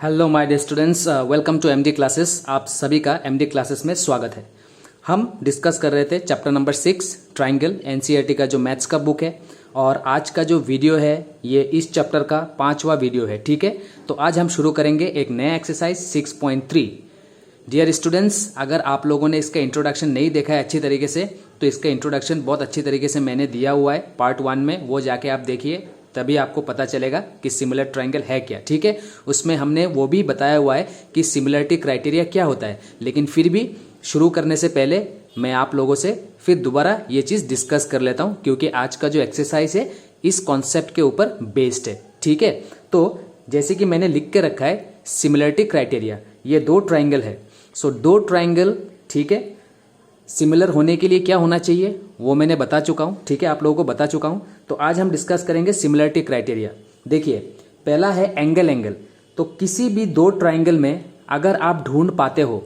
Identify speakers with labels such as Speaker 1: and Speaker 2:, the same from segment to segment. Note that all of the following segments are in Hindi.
Speaker 1: Hello my dear students, welcome to MD classes. आप सभी का एमडी क्लासेस में स्वागत है। हम डिस्कस कर रहे थे चैप्टर नंबर 6 ट्राइंगल, एनसीईआरटी का जो मैथ्स का बुक है। और आज का जो वीडियो है ये इस चैप्टर का 5वां वीडियो है, ठीक है। तो आज हम शुरू करेंगे एक नया एक्सरसाइज 6.3। डियर स्टूडेंट्स, अगर आप लोगों ने इसका इंट्रोडक्शन नहीं देखा है अच्छी तरीके से, तो इसका इंट्रोडक्शन बहुत अच्छी तरीके से मैंने दिया हुआ है पार्ट 1 में, वो जाके आप देखिए, तभी आपको पता चलेगा कि सिमिलर ट्रायंगल है क्या, ठीक है। उसमें हमने वो भी बताया हुआ है कि सिमिलरिटी क्राइटेरिया क्या होता है। लेकिन फिर भी शुरू करने से पहले मैं आप लोगों से फिर दोबारा ये चीज़ डिस्कस कर लेता हूँ, क्योंकि आज का जो एक्सरसाइज है इस कॉन्सेप्ट के ऊपर बेस्ड है, ठीक है। तो जैसे कि मैंने लिख के रखा है सिमिलरिटी क्राइटेरिया, ये दो ट्राइंगल है। सो दो ट्राइंगल, ठीक है, सिमिलर होने के लिए क्या होना चाहिए वो मैंने बता चुका हूँ, ठीक है, आप लोगों को बता चुका हूँ। तो आज हम डिस्कस करेंगे सिमिलरिटी क्राइटेरिया। देखिए, पहला है एंगल। तो किसी भी दो ट्राइंगल में अगर आप ढूंढ पाते हो,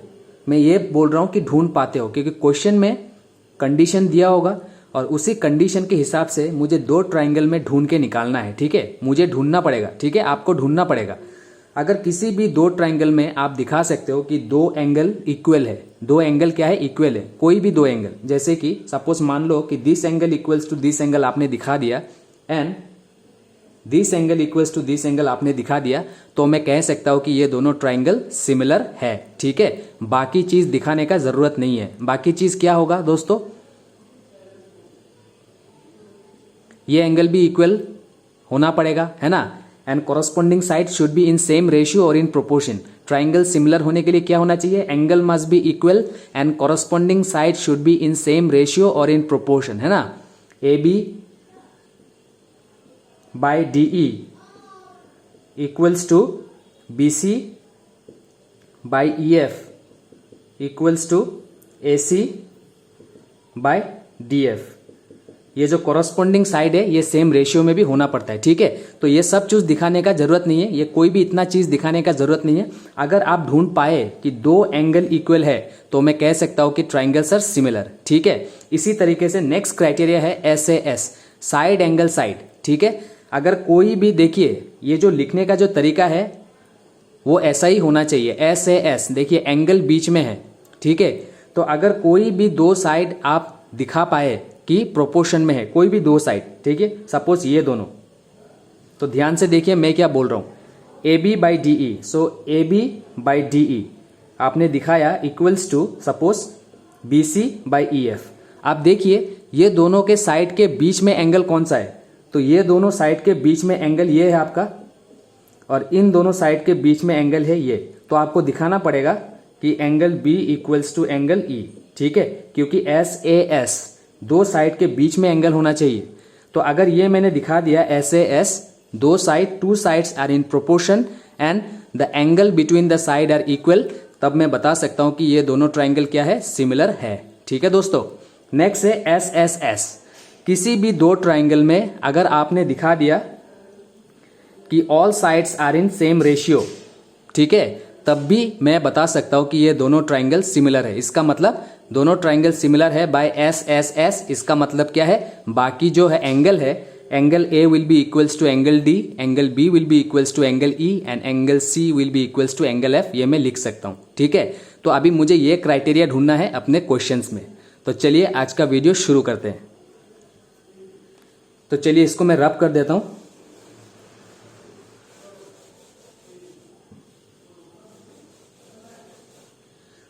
Speaker 1: मैं ये बोल रहा हूँ कि ढूंढ पाते हो, क्योंकि क्वेश्चन में कंडीशन दिया होगा और उसी कंडीशन के हिसाब से मुझे दो ट्राइंगल में ढूंढ के निकालना है, ठीक है। मुझे ढूंढना पड़ेगा, ठीक है, आपको ढूंढना पड़ेगा। अगर किसी भी दो ट्राइंगल में आप दिखा सकते हो कि दो एंगल इक्वल है, दो एंगल क्या है, इक्वल है, कोई भी दो एंगल, जैसे कि सपोज मान लो कि this angle equals to this angle आपने दिखा दिया and this angle equals to this angle आपने दिखा दिया, तो मैं कह सकता हूं कि ये दोनों ट्राइंगल सिमिलर है, ठीक है। बाकी चीज दिखाने का जरूरत नहीं है। बाकी चीज क्या होगा दोस्तों, ये एंगल भी इक्वल होना पड़ेगा, है ना। And corresponding side should be in same ratio और इन प्रोपोर्शन। ट्राइंगल सिमिलर होने के लिए क्या होना चाहिए, angle must be equal and corresponding side should be in same ratio और इन प्रोपोर्शन, है ना। A B by D E equals to B C by E F equals to A C by D F. ये जो कॉरस्पॉन्डिंग साइड है ये सेम रेशियो में भी होना पड़ता है, ठीक है। तो ये सब चीज दिखाने का जरूरत नहीं है, ये कोई भी इतना चीज दिखाने का जरूरत नहीं है। अगर आप ढूंढ पाए कि दो एंगल इक्वल है तो मैं कह सकता हूं कि ट्राइंगल्स आर सिमिलर, ठीक है। इसी तरीके से नेक्स्ट क्राइटेरिया है SAS, साइड एंगल साइड, ठीक है। अगर कोई भी, देखिए ये जो लिखने का जो तरीका है वो ऐसा ही होना चाहिए, SAS। देखिए एंगल बीच में है, ठीक है। तो अगर कोई भी दो साइड आप दिखा पाए कि प्रोपोर्शन में है, कोई भी दो साइड, ठीक है, सपोज ये दोनों, तो ध्यान से देखिए मैं क्या बोल रहा हूं, AB by D E. So AB by D E आपने दिखाया equals to suppose BC by EF। आप देखिए ये दोनों के साइड के बीच में एंगल कौन सा है, तो ये दोनों साइड के बीच में एंगल ये है आपका, और इन दोनों साइड के बीच में एंगल है ये। तो आपको दिखाना पड़ेगा कि angle B equals to angle E, ठीक है, क्योंकि SAS दो साइड के बीच में एंगल होना चाहिए। तो अगर ये मैंने दिखा दिया SAS, दो side, two sides are in proportion and the angle between the side are equal, तब मैं बता सकता हूं कि ये दोनों ट्राइंगल क्या है, सिमिलर है, ठीक है दोस्तों। नेक्स्ट है SSS। किसी भी दो ट्राइंगल में अगर आपने दिखा दिया कि all sides are in same ratio, ठीक है, तब भी मैं बता सकता हूं कि ये दोनों ट्राइंगल सिमिलर है। इसका मतलब दोनों ट्राइंगल सिमिलर है बाय SSS। इसका मतलब क्या है, बाकी जो है एंगल है, angle A will be equals to angle D, angle B will be equals to angle E and angle C will be equals to angle F। ये मैं लिख सकता हूं, ठीक है। तो अभी मुझे ये क्राइटेरिया ढूंढना है अपने क्वेश्चंस में। तो चलिए आज का वीडियो शुरू करते हैं। तो चलिए इसको मैं रब कर देता हूं।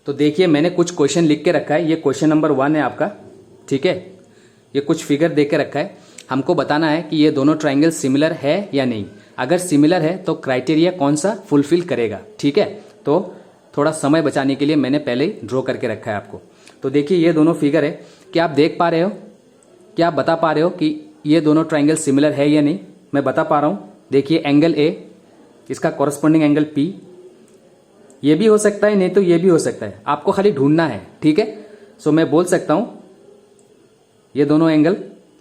Speaker 1: तो देखिए मैंने कुछ क्वेश्चन लिख के रखा है, ये क्वेश्चन नंबर 1 है आपका, ठीक है। ये कुछ फिगर दे के रखा है, हमको बताना है कि ये दोनों ट्राइंगल सिमिलर है या नहीं। अगर सिमिलर है तो क्राइटेरिया कौन सा फुलफिल करेगा, ठीक है। तो थोड़ा समय बचाने के लिए मैंने पहले ही ड्रॉ करके रखा है आपको। तो देखिए ये दोनों फिगर है, क्या आप देख पा रहे हो, क्या आप बता पा रहे हो कि ये दोनों ट्राइंगल सिमिलर है या नहीं। मैं बता पा रहा हूं, देखिए एंगल A, इसका कॉरस्पॉन्डिंग एंगल P, ये भी हो सकता है, नहीं तो ये भी हो सकता है, आपको खाली ढूंढना है, ठीक है। सो मैं बोल सकता हूं ये दोनों angle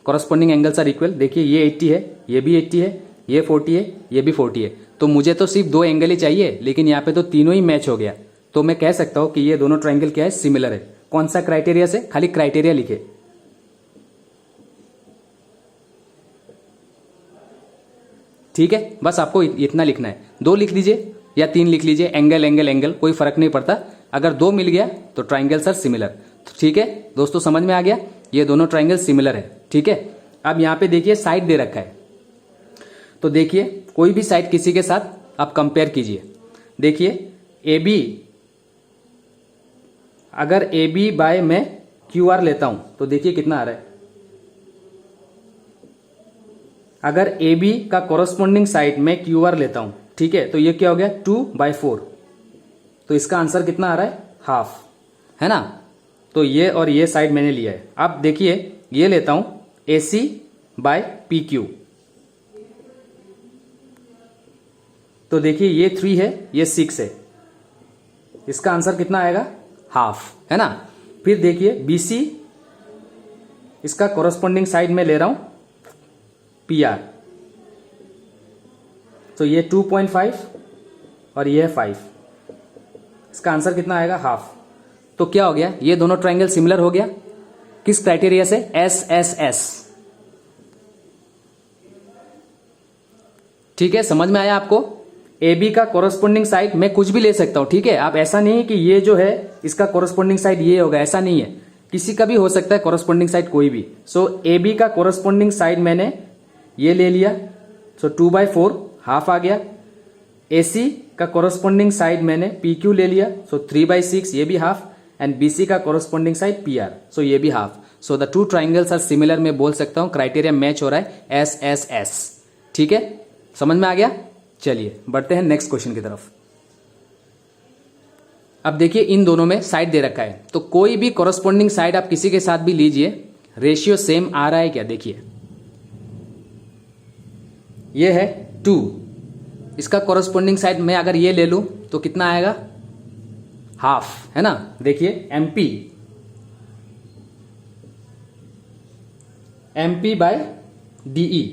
Speaker 1: corresponding angles are equal. देखिए ये 80 है, ये भी 80 है, ये 40 है, ये भी 40 है। तो मुझे तो सिर्फ दो एंगल ही चाहिए, लेकिन यहाँ पे तो तीनों ही मैच हो गया। तो मैं कह सकता हूं कि ये दोनों ट्राइंगल क्या है, सिमिलर है। कौन सा क्राइटेरिया से, खाली क्राइटेरिया लिखे, ठीक है। बस आपको इतना लिखना है, दो लिख दीजिए, या 3 लिख लीजिए, एंगल एंगल एंगल, कोई फर्क नहीं पड़ता। अगर 2 मिल गया तो ट्राइंगल्स आर सिमिलर। ठीक है दोस्तों, समझ में आ गया, ये दोनों ट्राइंगल सिमिलर है। ठीक है, अब यहां पे देखिए साइड दे रखा है, तो देखिए कोई भी साइड किसी के साथ आप कंपेयर कीजिए। देखिए ए बी, अगर ए बी बाय मैं क्यू आर लेता हूं तो देखिए कितना आ रहा है। अगर ए बी का कोरस्पॉन्डिंग साइड में क्यू आर लेता हूं, ठीक है, तो ये क्या हो गया 2/4, तो इसका आंसर कितना आ रहा है हाफ, है ना। तो ये और ये साइड मैंने लिया है। अब देखिए ये लेता हूं ए सी बाय पी क्यू, तो देखिए ये 3 है, ये 6 है, इसका आंसर कितना आएगा हाफ, है ना। फिर देखिए बी सी, इसका कोरस्पॉन्डिंग साइड में ले रहा हूं पी आर, तो ये 2.5 और ये है 5, इसका आंसर कितना आएगा हाफ। तो क्या हो गया, ये दोनों ट्राइंगल सिमिलर हो गया किस क्राइटेरिया से, एस एस एस। ठीक है, समझ में आया आपको। ए बी का कोरस्पॉन्डिंग साइड मैं कुछ भी ले सकता हूं, ठीक है। आप ऐसा नहीं कि ये जो है इसका कोरस्पॉन्डिंग साइड ये होगा, ऐसा नहीं है, किसी का भी हो सकता है कोरस्पॉन्डिंग साइड कोई भी। सो ए बी का कोरस्पॉन्डिंग साइड मैंने ये ले लिया, सो 2/4 हाफ आ गया। ए सी का कोरस्पॉन्डिंग साइड मैंने पी क्यू ले लिया, सो 3/6, ये भी हाफ। एंड बी सी का corresponding side P R, so ये भी half. So the 2 triangles are similar, मैं बोल सकता हूं क्राइटेरिया मैच हो रहा है, एस एस एस। ठीक है, समझ में आ गया। चलिए बढ़ते हैं नेक्स्ट क्वेश्चन की तरफ। अब देखिए इन दोनों में साइड दे रखा है, तो कोई भी कोरस्पॉन्डिंग साइड आप किसी के साथ भी लीजिए, रेशियो सेम आ रहा है क्या, देखिए ये है 2, इसका कोरस्पॉन्डिंग साइड मैं अगर ये ले लूं तो कितना आएगा हाफ, है ना। देखिए एमपी, एमपी बाय डीई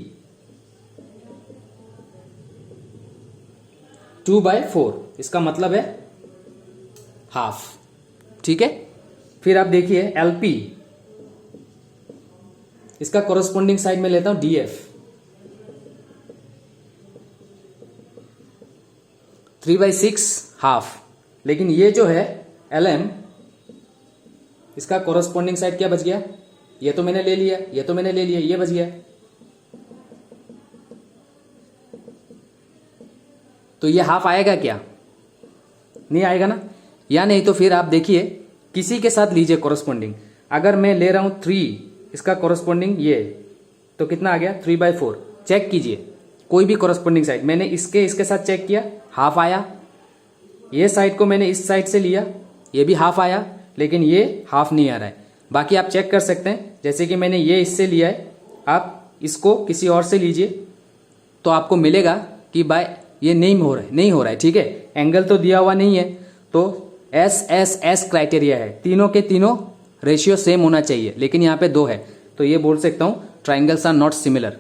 Speaker 1: 2/4, इसका मतलब है हाफ। ठीक है, फिर आप देखिए एलपी, इसका कोरस्पॉन्डिंग साइड में लेता हूं डीएफ, 3/6 हाफ। लेकिन ये जो है एलएम, इसका कोरस्पॉन्डिंग साइड क्या बच गया, ये तो मैंने ले लिया, ये तो मैंने ले लिया, ये बच गया, तो ये हाफ आएगा क्या, नहीं आएगा ना। या नहीं तो फिर आप देखिए किसी के साथ लीजिए कोरस्पॉन्डिंग, अगर मैं ले रहा हूं 3, इसका कोरस्पॉन्डिंग ये, तो कितना आ गया 3/4। चेक कीजिए कोई भी कोरस्पॉन्डिंग साइड, मैंने इसके साथ चेक किया हाफ आया, ये साइड को मैंने इस साइड से लिया, ये भी हाफ आया, लेकिन ये हाफ नहीं आ रहा है। बाकी आप चेक कर सकते हैं, जैसे कि मैंने ये इससे लिया है, आप इसको किसी और से लीजिए तो आपको मिलेगा कि बाय ये नहीं हो रहा है। ठीक है, एंगल तो दिया हुआ नहीं है, तो एस एस एस क्राइटेरिया है, तीनों के तीनों रेशियो सेम होना चाहिए, लेकिन यहां पे 2 है, तो ये बोल सकता हूं ट्राइंगल्स आर नॉट सिमिलर।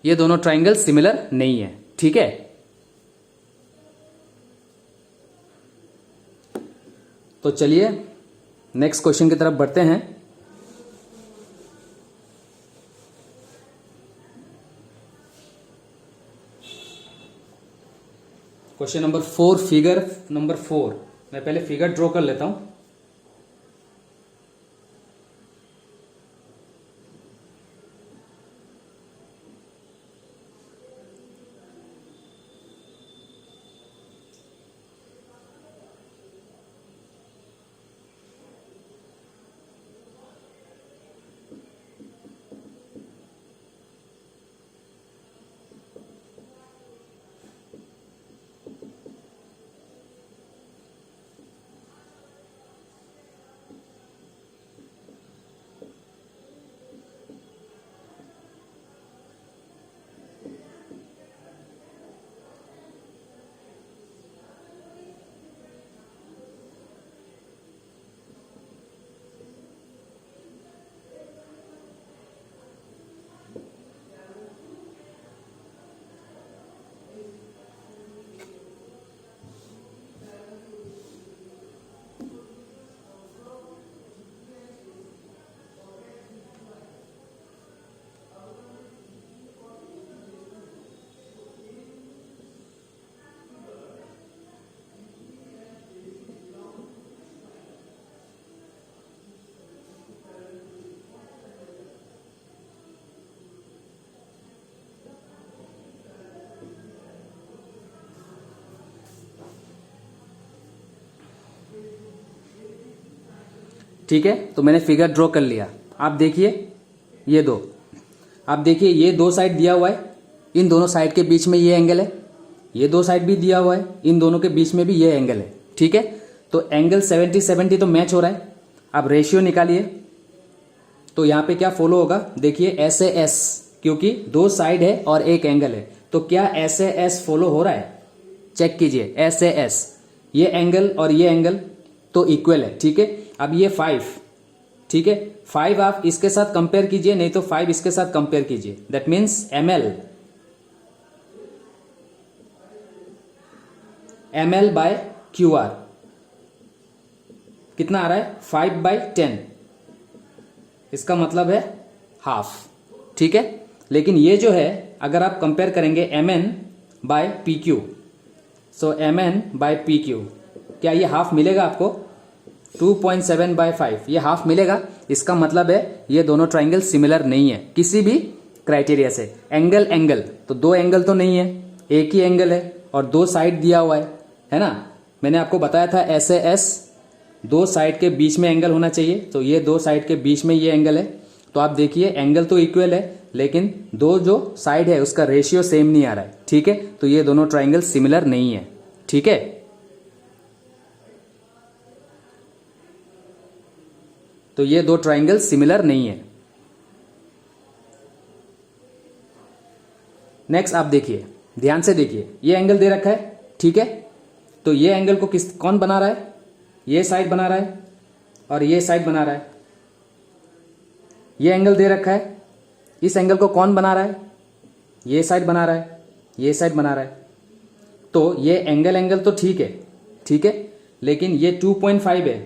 Speaker 1: ये दोनों ट्राइंगल सिमिलर नहीं है। ठीक है, तो चलिए नेक्स्ट क्वेश्चन की तरफ बढ़ते हैं। Question number 4, figure number 4। मैं पहले फिगर ड्रॉ कर लेता हूं। ठीक है, तो मैंने फिगर ड्रॉ कर लिया। आप देखिए ये दो, आप देखिए ये दो साइड दिया हुआ है, इन दोनों साइड के बीच में ये एंगल है, ये दो साइड भी दिया हुआ है, इन दोनों के बीच में भी ये एंगल है। ठीक है, तो एंगल 70-70 तो मैच हो रहा है। अब रेशियो निकालिए, तो यहाँ पे क्या फॉलो होगा, देखिए एस ए एस, क्योंकि दो साइड है और एक एंगल है, तो क्या एस ए एस फॉलो हो रहा है, चेक कीजिए एस ए एस, ये एंगल और ये एंगल तो इक्वल है। ठीक है, अब ये 5, ठीक है, 5 आप इसके साथ कंपेयर कीजिए, नहीं तो 5 इसके साथ कंपेयर कीजिए, that means M L by Q R कितना आ रहा है, 5/10, इसका मतलब है हाफ। ठीक है, लेकिन ये जो है अगर आप कंपेयर करेंगे mn by P Q, so mn by P Q, क्या ये हाफ मिलेगा आपको, 2.7/5 ये हाफ मिलेगा। इसका मतलब है ये दोनों ट्राइंगल सिमिलर नहीं है किसी भी क्राइटेरिया से। एंगल एंगल तो दो एंगल तो नहीं है, एक ही एंगल है और दो साइड दिया हुआ है ना। मैंने आपको बताया था ऐसे एस, दो साइड के बीच में एंगल होना चाहिए, तो ये दो साइड के बीच में ये एंगल है। तो आप देखिए एंगल तो इक्वल है, लेकिन दो जो साइड है उसका रेशियो सेम नहीं आ रहा है। ठीक है, तो ये दोनों ट्राइंगल सिमिलर नहीं है। ठीक है, तो ये दो ट्राइंगल सिमिलर नहीं है। नेक्स्ट आप देखिए, ध्यान से देखिए, ये एंगल दे रखा है। ठीक है, तो ये एंगल को कौन बना रहा है, ये साइड बना रहा है और ये साइड बना रहा है। ये एंगल दे रखा है, इस एंगल को कौन बना रहा है, ये साइड बना रहा है, ये साइड बना रहा है। तो ये एंगल तो ठीक है, ठीक है, लेकिन ये 2.5 है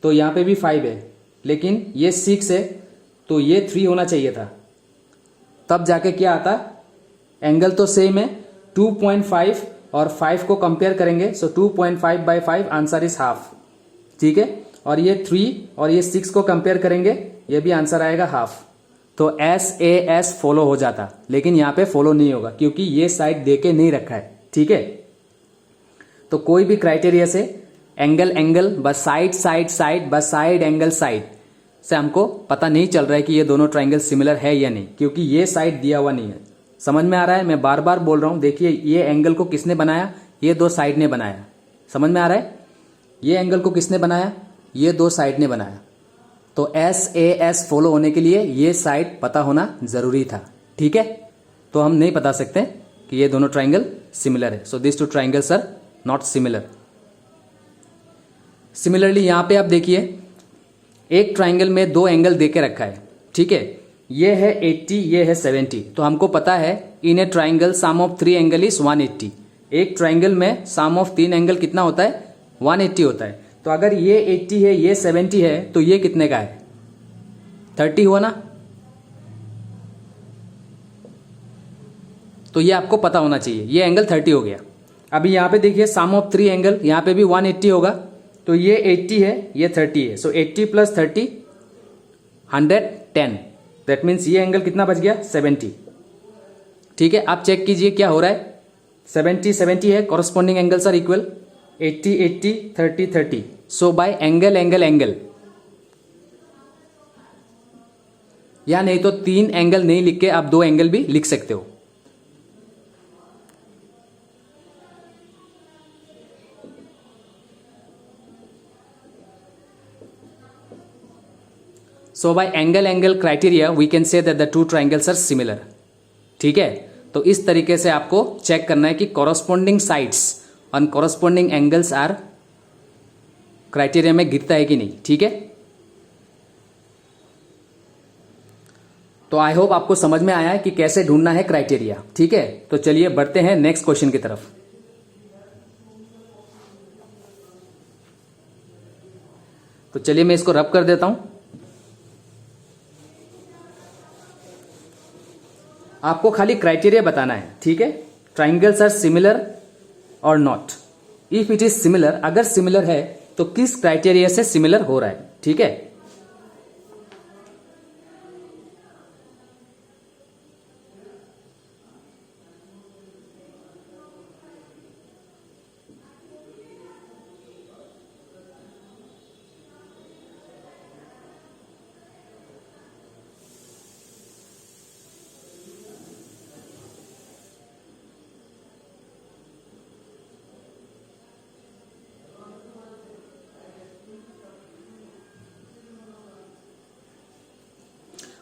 Speaker 1: तो यहाँ पे भी 5 है, लेकिन ये 6 है तो ये 3 होना चाहिए था, तब जाके क्या आता, एंगल तो सेम है, 2.5 और 5 को कंपेयर करेंगे, सो 2.5/5 आंसर इज हाफ। ठीक है, और ये 3 और ये 6 को कंपेयर करेंगे, ये भी आंसर आएगा हाफ। तो एस ए एस फॉलो हो जाता, लेकिन यहाँ पे फॉलो नहीं होगा क्योंकि ये साइड देके नहीं रखा है। ठीक है, तो कोई भी क्राइटेरिया से एंगल एंगल बस साइड साइड साइड बस साइड एंगल साइड से हमको पता नहीं चल रहा है कि ये दोनों ट्राइंगल सिमिलर है या नहीं, क्योंकि ये साइड दिया हुआ नहीं है। समझ में आ रहा है, मैं बार बार बोल रहा हूं। देखिए ये एंगल को किसने बनाया, ये दो साइड ने बनाया। समझ में आ रहा है, ये एंगल को किसने बनाया, ये दो साइड ने बनाया। तो एस ए एस फॉलो होने के लिए ये साइड पता होना जरूरी था। ठीक है, तो हम नहीं बता सकते कि ये दोनों ट्राइंगल सिमिलर है। So this two triangles are not similar. Similarly यहां पे आप देखिए, एक ट्राइंगल में दो एंगल देके रखा है। ठीक है, ये है 80, ये है 70। तो हमको पता है in a triangle sum of 3 angle is 180। एक ट्राइंगल में सम ऑफ 3 एंगल कितना होता है, 180 होता है। तो अगर ये 80 है, ये 70 है, तो ये कितने का है, 30 हुआ ना। तो ये आपको पता होना चाहिए, ये एंगल 30 हो गया। अभी यहां पे देखिए सम ऑफ 3 एंगल, यहां पे भी 180 होगा, तो ये 80 है, ये 30 है। सो 80 + 30 110, दैट मीन्स ये एंगल कितना बच गया, 70। ठीक है, आप चेक कीजिए क्या हो रहा है, 70-70 है, corresponding angles are equal, 80-80, 30-30। So by angle angle angle, या नहीं तो 3 एंगल नहीं लिख के आप 2 एंगल भी लिख सकते हो। So by angle angle criteria we can say that the two triangles are similar। ठीक है, तो इस तरीके से आपको चेक करना है कि corresponding sides और corresponding angles are क्राइटेरिया में गिरता है कि नहीं। ठीक है, तो आई होप आपको समझ में आया है कि कैसे ढूंढना है क्राइटेरिया। ठीक है, तो चलिए बढ़ते हैं नेक्स्ट क्वेश्चन की तरफ। तो चलिए मैं इसको रब कर देता हूं। आपको खाली क्राइटेरिया बताना है। ठीक है, ट्राइंगल्स आर सिमिलर और not. If it is similar, अगर सिमिलर है तो किस क्राइटेरिया से सिमिलर हो रहा है। ठीक है,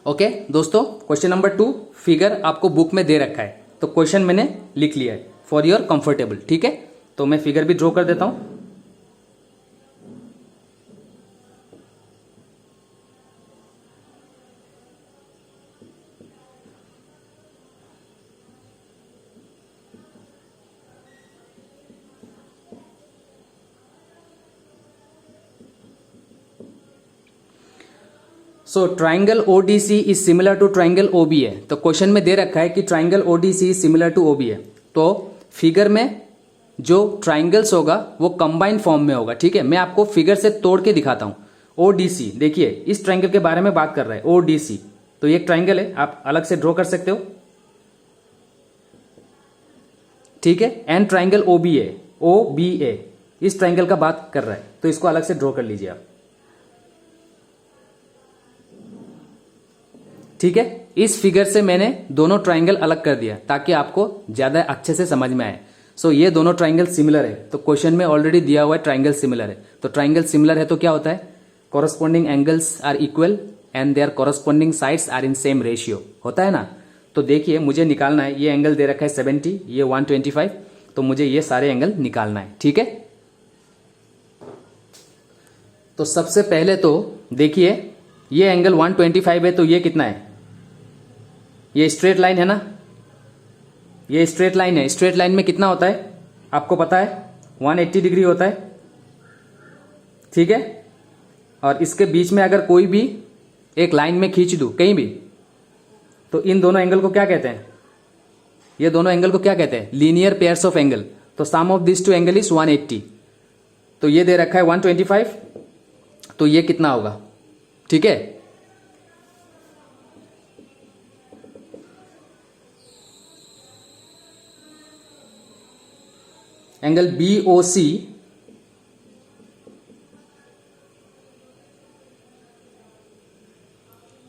Speaker 1: ओके दोस्तों, क्वेश्चन नंबर 2 फिगर आपको बुक में दे रखा है, तो क्वेश्चन मैंने लिख लिया है फॉर योर कंफर्टेबल। ठीक है, तो मैं फिगर भी ड्रॉ कर देता हूं। So triangle ODC is similar to triangle OBA. तो क्वेश्चन में दे रखा है कि triangle ODC is similar to OBA. तो फिगर में जो ट्राइंगल्स होगा वो कंबाइंड फॉर्म में होगा। ठीक है, मैं आपको फिगर से तोड़ के दिखाता हूं। ओडीसी, देखिए इस ट्राइंगल के बारे में बात कर रहा है ओडीसी। तो ये एक ट्राइंगल है, आप अलग से ड्रॉ कर सकते हो। ठीक है, एंड ट्राइंगल ओबीए, ओबीए इस ट्राइंगल का बात कर रहा है, तो इसको अलग से ड्रॉ कर लीजिए आप। ठीक है, इस फिगर से मैंने दोनों ट्राइंगल अलग कर दिया ताकि आपको ज्यादा अच्छे से समझ में आए। सो ये दोनों ट्राइंगल सिमिलर है, तो क्वेश्चन में ऑलरेडी दिया हुआ है ट्राइंगल सिमिलर है। तो ट्राइंगल सिमिलर है तो क्या होता है, corresponding angles are equal and their corresponding sides are in same ratio, होता है ना। तो देखिए मुझे निकालना है, ये एंगल दे रखा है 70, ये 125, तो मुझे ये सारे एंगल निकालना है। ठीक है, तो सबसे पहले तो देखिए ये एंगल 125 है, तो ये कितना है, ये स्ट्रेट लाइन है ना, ये स्ट्रेट लाइन है। स्ट्रेट लाइन में कितना होता है आपको पता है, 180 डिग्री होता है। ठीक है, और इसके बीच में अगर कोई भी एक लाइन में खींच दूं कहीं भी, तो इन दोनों एंगल को क्या कहते हैं, ये दोनों एंगल को क्या कहते हैं, लीनियर पेयर्स ऑफ एंगल। तो sum of this two angle is 180। तो ये दे रखा है 125, तो ये कितना होगा। ठीक है, angle BOC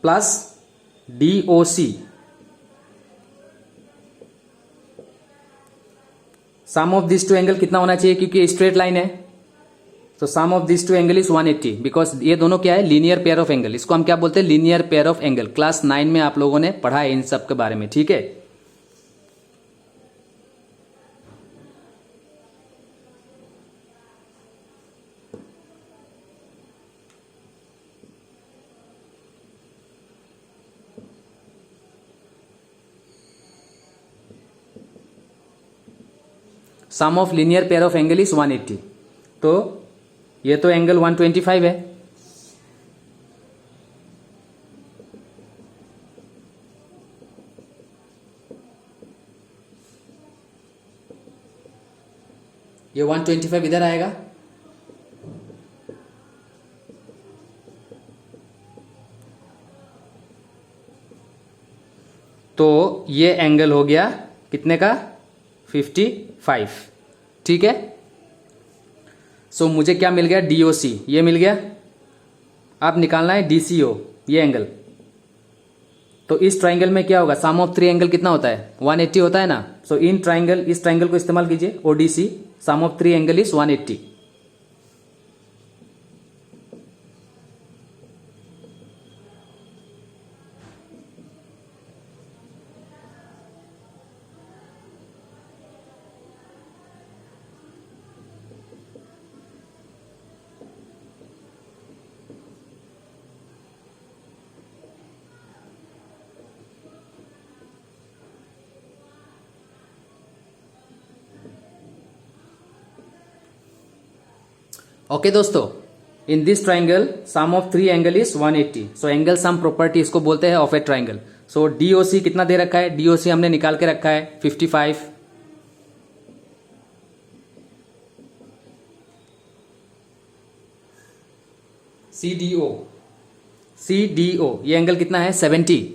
Speaker 1: plus DOC, sum of this two angle कितना होना चाहिए, क्योंकि स्ट्रेट लाइन है, तो sum of this two angle is 180 because ये दोनों क्या है, लीनियर पेयर ऑफ एंगल। इसको हम क्या बोलते हैं, linear pair of angle. Class 9 में आप लोगों ने पढ़ा है इन सब के बारे में। ठीक है, sum of linear pair of angle is 180। तो ये तो एंगल 125 है, ये 125 इधर आएगा, तो ये एंगल हो गया कितने का, 55। ठीक है, सो मुझे क्या मिल गया, DOC ये मिल गया। अब निकालना है DCO, ये एंगल। तो इस ट्राइंगल में क्या होगा, सम ऑफ 3 एंगल कितना होता है, 180 होता है ना। सो इन ट्राइंगल, इस ट्राइंगल को इस्तेमाल कीजिए, ODC, sum of 3 angle is 180। Okay दोस्तों, in this triangle sum of 3 angle is 180। So angle sum property इसको बोलते हैं of a triangle. So DOC कितना दे रखा है, DOC हमने निकाल के रखा है 55। CDO ये एंगल कितना है, 70।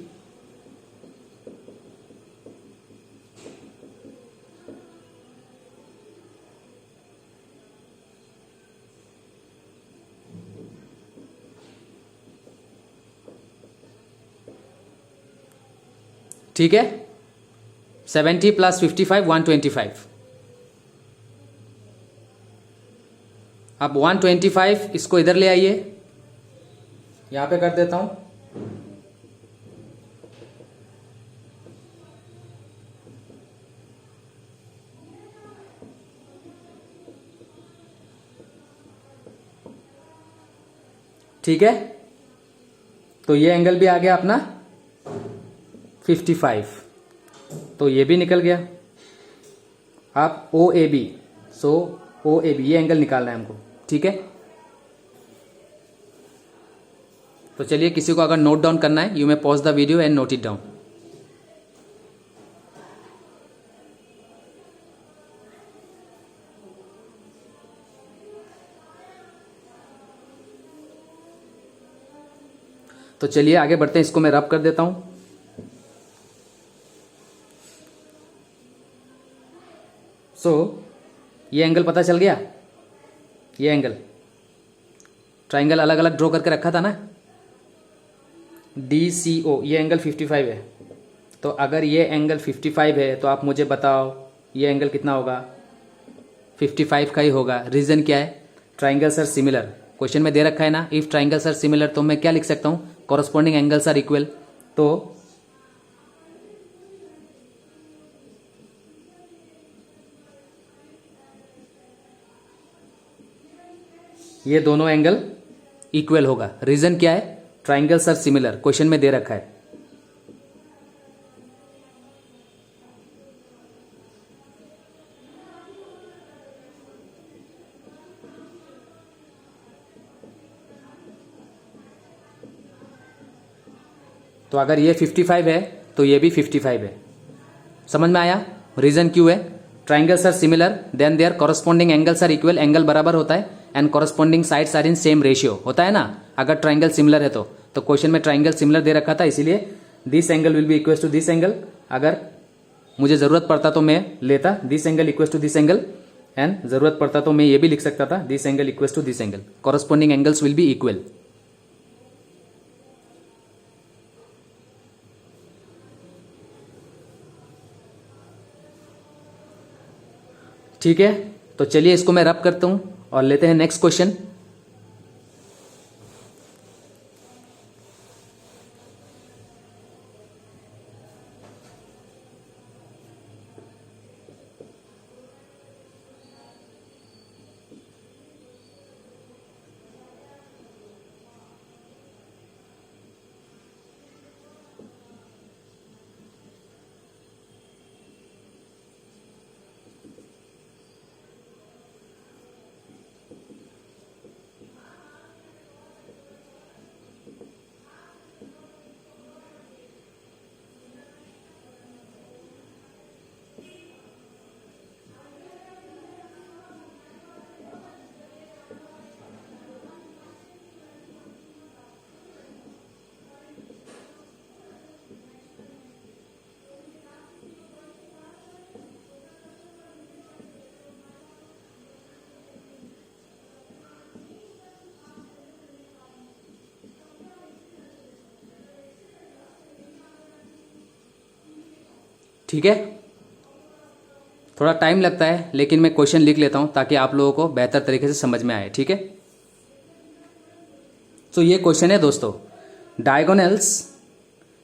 Speaker 1: ठीक है, 70 प्लस 55 125। अब 125 इसको इधर ले आइए, यहां पे कर देता हूं। ठीक है, तो ये एंगल भी आ गया अपना 55, तो ये भी निकल गया। आप O A B, so O A B ये एंगल निकालना है हमको, ठीक है। तो चलिए, किसी को अगर नोट डाउन करना है, you may pause the video and note it down. तो चलिए आगे बढ़ते हैं, इसको मैं रब कर देता हूं। सो ये एंगल पता चल गया, ये एंगल ट्राइंगल अलग अलग ड्रॉ करके रखा था ना, डी सी ओ, ये एंगल 55 है। तो अगर ये एंगल 55 है तो आप मुझे बताओ ये एंगल कितना होगा? 55 का ही होगा। रीजन क्या है? ट्राइंगल्स आर सिमिलर, क्वेश्चन में दे रखा है ना, इफ ट्राइंगल्स आर सिमिलर, तो मैं क्या लिख सकता हूं? Corresponding angles are equal. तो ये दोनों एंगल इक्वल होगा। रीजन क्या है? ट्राइंगल्स आर सिमिलर, क्वेश्चन में दे रखा है। तो अगर ये 55 है तो ये भी 55 है। समझ में आया? रीजन क्यों है? Triangles are similar, then their corresponding angles are equal, angle बराबर होता है, and corresponding sides are in same ratio, होता है ना अगर ट्राइंगल सिमिलर है तो क्वेश्चन में ट्राइंगल सिमिलर दे रखा था, इसीलिए this angle will be equal to this angle. अगर मुझे जरूरत पड़ता तो मैं लेता this angle equal to this angle, and जरूरत पड़ता तो मैं ये भी लिख सकता था this angle equal to this angle. Corresponding angles will be equal. ठीक है, तो चलिए इसको मैं रब करता हूं और लेते हैं नेक्स्ट क्वेश्चन। ठीक है, थोड़ा टाइम लगता है लेकिन मैं क्वेश्चन लिख लेता हूं ताकि आप लोगों को बेहतर तरीके से समझ में आए। ठीक है, तो ये क्वेश्चन है दोस्तों, diagonals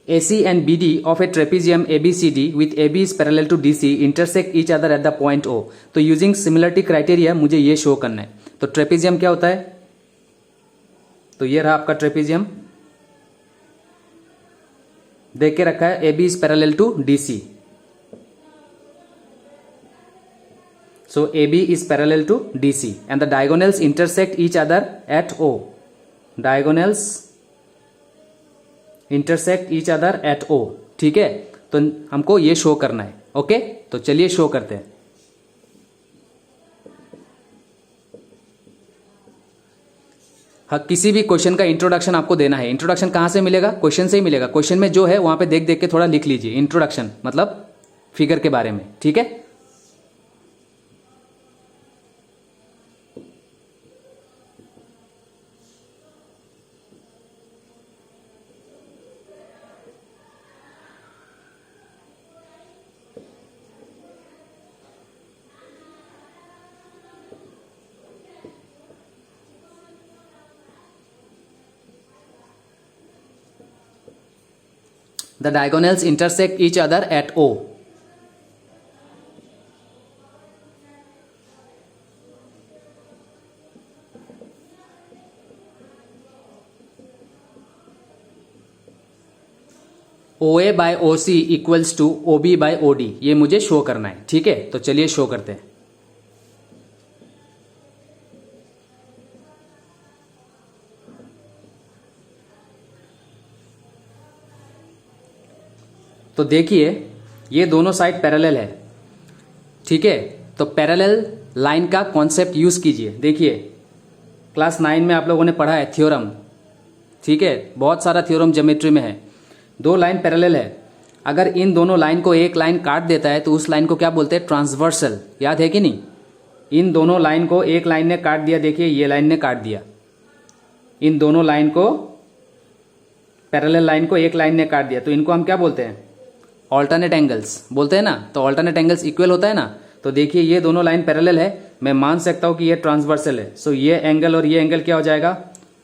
Speaker 1: AC and BD of a trapezium ABCD with AB is parallel to DC intersect each other at the point O। तो यूजिंग सिमिलरिटी क्राइटेरिया मुझे ये शो करना है। तो ट्रेपेजियम क्या होता है? तो ये रहा आपका ट्रेपेजियम, देख के रखा है AB is parallel to DC। So AB is parallel to DC and the diagonals intersect each other at O। Diagonals intersect each other at O। ठीक है, तो हमको ये शो करना है। ओके, तो चलिए शो करते हैं। हाँ, किसी भी क्वेश्चन का इंट्रोडक्शन आपको देना है। इंट्रोडक्शन कहां से मिलेगा? क्वेश्चन से ही मिलेगा। क्वेश्चन में जो है वहां पे देख देख के थोड़ा लिख लीजिए इंट्रोडक्शन, मतलब फिगर के बारे में। ठीक है, the diagonals intersect each other at O। O A by O C equals to O B by O D, ये मुझे शो करना है। ठीक है, तो चलिए शो करते हैं। तो देखिए ये दोनों साइड पैरेलल है। ठीक है, तो पैरेलल लाइन का कॉन्सेप्ट यूज कीजिए। देखिए क्लास 9 में आप लोगों ने पढ़ा है थ्योरम। ठीक है, बहुत सारा थ्योरम ज्योमेट्री में है। दो लाइन पैरेलल है, अगर इन दोनों लाइन को एक लाइन काट देता है तो उस लाइन को क्या बोलते हैं? ट्रांसवर्सल। याद है कि नहीं? इन दोनों लाइन को एक लाइन ने काट दिया, देखिए ये लाइन ने काट दिया। इन दोनों लाइन को, पैरेलल लाइन को एक लाइन ने काट दिया, तो इनको हम क्या बोलते हैं? ऑल्टरनेट एंगल्स बोलते हैं ना। तो ऑल्टरनेट एंगल्स इक्वल होता है ना। तो देखिए ये दोनों लाइन पैरेलल है, मैं मान सकता हूं कि ये ट्रांसवर्सल है। सो ये एंगल और ये एंगल क्या हो जाएगा?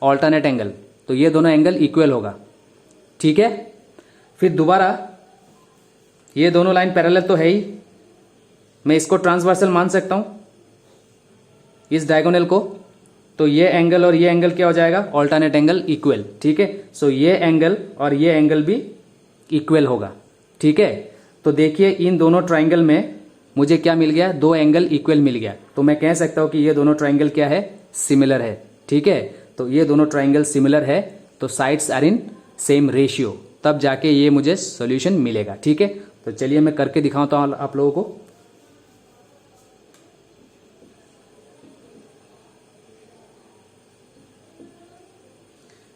Speaker 1: Alternate angle. तो ये दोनों एंगल इक्वल होगा। ठीक है, फिर दोबारा ये दोनों लाइन पैरेलल तो है ही, मैं इसको ट्रांसवर्सल मान सकता हूं, इस डायगोनल को। तो ये एंगल और ये एंगल क्या हो जाएगा? Alternate angle equal. ठीक है, सो ये एंगल और ये एंगल भी इक्वल होगा। ठीक है, तो देखिए इन दोनों ट्राइंगल में मुझे क्या मिल गया? दो एंगल इक्वल मिल गया। तो मैं कह सकता हूं कि ये दोनों ट्राइंगल क्या है? सिमिलर है। ठीक है, तो ये दोनों ट्राइंगल सिमिलर है, तो sides are in same ratio, तब जाके ये मुझे सॉल्यूशन मिलेगा। ठीक है, तो चलिए मैं करके दिखाता हूं आप लोगों को।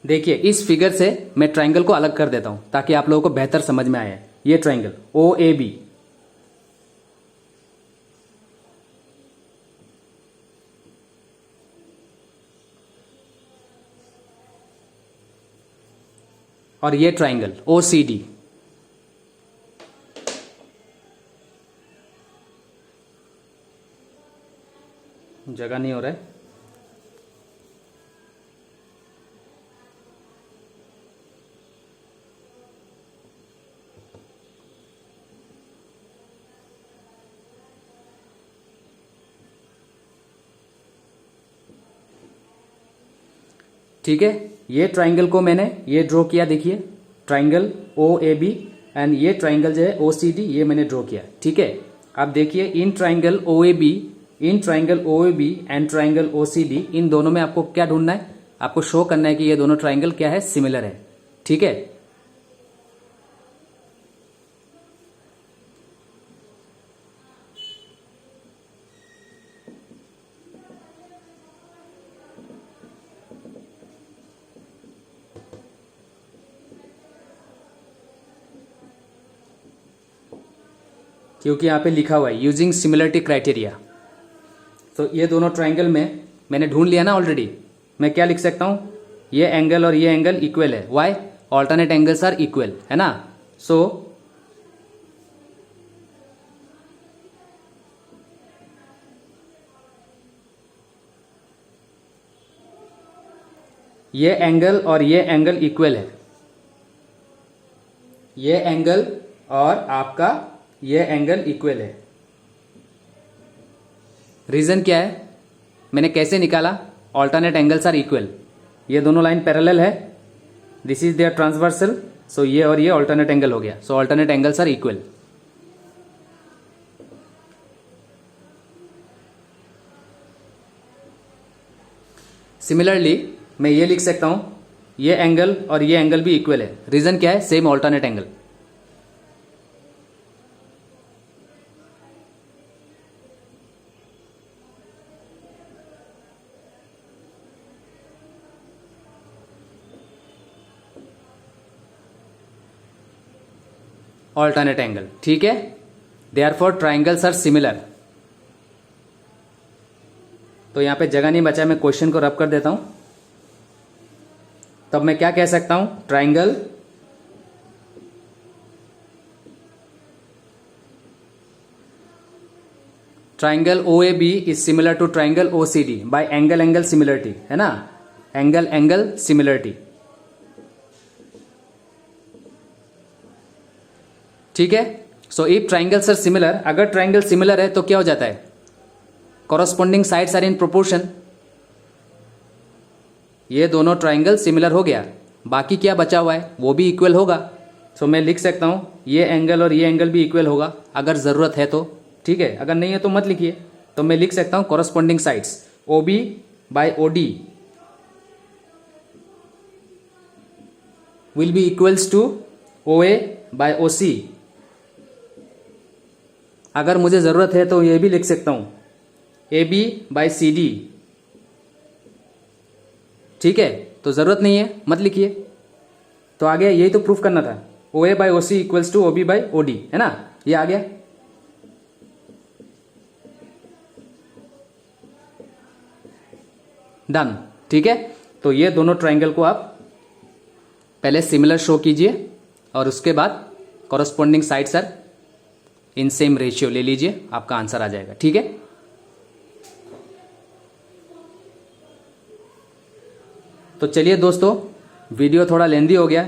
Speaker 1: देखिए इस फिगर से मैं ट्राइंगल को अलग कर देता हूं ताकि आप लोगों को बेहतर समझ में आए। ये ट्राइंगल ओ ए बी, और ये ट्राइंगल ओ सी डी। जगह नहीं हो रहा है। ठीक है, ये ट्राइंगल को मैंने ये ड्रॉ किया। देखिए triangle O A B and ये ट्राइंगल जो है ओ सी डी, ये मैंने ड्रॉ किया। ठीक है, अब देखिए in triangle O A B, in triangle O A B and triangle O C D, इन दोनों में आपको क्या ढूंढना है? आपको शो करना है कि ये दोनों ट्राइंगल क्या है? सिमिलर है। ठीक है, क्योंकि यहाँ पे लिखा हुआ है यूजिंग सिमिलरिटी क्राइटेरिया। तो ये दोनों ट्राइंगल में मैंने ढूंढ लिया ना ऑलरेडी। मैं क्या लिख सकता हूँ? ये एंगल और ये एंगल इक्वल है। Why? Alternate angles are equal, है ना। सो ये एंगल और ये एंगल इक्वल है। ये एंगल और आपका ये एंगल इक्वल है। रीजन क्या है? मैंने कैसे निकाला? Alternate angles are equal. ये दोनों लाइन पैरेलल है, this is their transversal, so ये और ये ऑल्टरनेट एंगल हो गया। So alternate angles are equal. Similarly मैं ये लिख सकता हूं ये एंगल और ये एंगल भी इक्वल है। रीजन क्या है? Same alternate angle. Alternate angle. ठीक है, देयरफॉर ट्राइंगल्स आर सिमिलर। तो यहां पे जगह नहीं बचा, मैं क्वेश्चन को रब कर देता हूं। तब मैं क्या कह सकता हूं? Triangle triangle O A B is similar to triangle O C D by angle angle similarity, है ना। Angle angle similarity. ठीक है, so if triangles are similar, अगर ट्राइंगल सिमिलर है तो क्या हो जाता है? Corresponding sides are in proportion. ये दोनों ट्राइंगल सिमिलर हो गया, बाकी क्या बचा हुआ है? वो भी इक्वल होगा। सो मैं लिख सकता हूँ ये एंगल और ये एंगल भी इक्वल होगा अगर ज़रूरत है तो, ठीक है। अगर नहीं है तो मत लिखिए। तो मैं लिख सकता हूँ corresponding sides OB by OD will be equals to OA by OC। अगर मुझे ज़रूरत है तो ये भी लिख सकता हूँ AB बाय CD, ठीक है। तो ज़रूरत नहीं है मत लिखिए। तो आ गया, यही तो प्रूफ करना था। OA by OC equals to OB by OD, है ना, ये आ गया। डन, ठीक है। तो ये दोनों ट्रायंगल को आप पहले सिमिलर शो कीजिए और उसके बाद corresponding sides are in same ratio ले लीजिए, आपका आंसर आ जाएगा, ठीक है। तो चलिए दोस्तों, वीडियो थोड़ा लेंदी हो गया।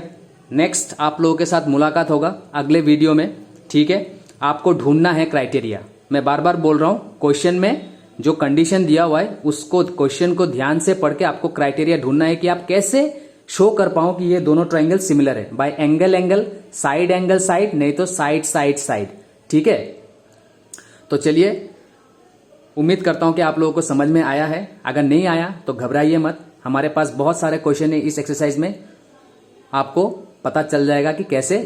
Speaker 1: नेक्स्ट आप लोगों के साथ मुलाकात होगा अगले वीडियो में, ठीक है। आपको ढूंढना है क्राइटेरिया। मैं बार बार बोल रहा हूं, क्वेश्चन में जो कंडीशन दिया हुआ है उसको, क्वेश्चन को ध्यान से पढ़ के आपको क्राइटेरिया ढूंढना है कि आप कैसे शो कर पाओ कि ये दोनों ट्रायंगल सिमिलर है। Bye angle angle, side angle side, नहीं तो साइड साइड साइड, ठीक है। तो चलिए, उम्मीद करता हूं कि आप लोगों को समझ में आया है। अगर नहीं आया तो घबराइए मत, हमारे पास बहुत सारे क्वेश्चन है इस एक्सरसाइज में, आपको पता चल जाएगा कि कैसे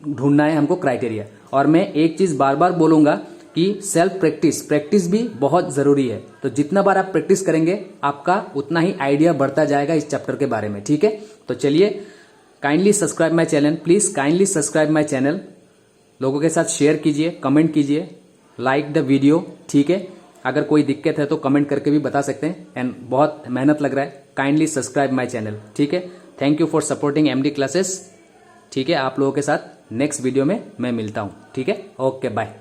Speaker 1: ढूंढना है हमको क्राइटेरिया। और मैं एक चीज बार बार बोलूंगा कि सेल्फ प्रैक्टिस भी बहुत जरूरी है। तो जितना बार आप प्रैक्टिस करेंगे आपका उतना ही आइडिया बढ़ता जाएगा इस चैप्टर के बारे में, ठीक है। तो चलिए, kindly subscribe my channel, please kindly subscribe my channel. लोगों के साथ शेयर कीजिए, कमेंट कीजिए, लाइक द वीडियो, ठीक है। अगर कोई दिक्कत है तो कमेंट करके भी बता सकते हैं। एंड बहुत मेहनत लग रहा है, काइंडली सब्सक्राइब माय चैनल, ठीक है। Thank you for supporting MD classes, ठीक है। आप लोगों के साथ नेक्स्ट वीडियो में मैं मिलता हूं, ठीक है। Okay, bye.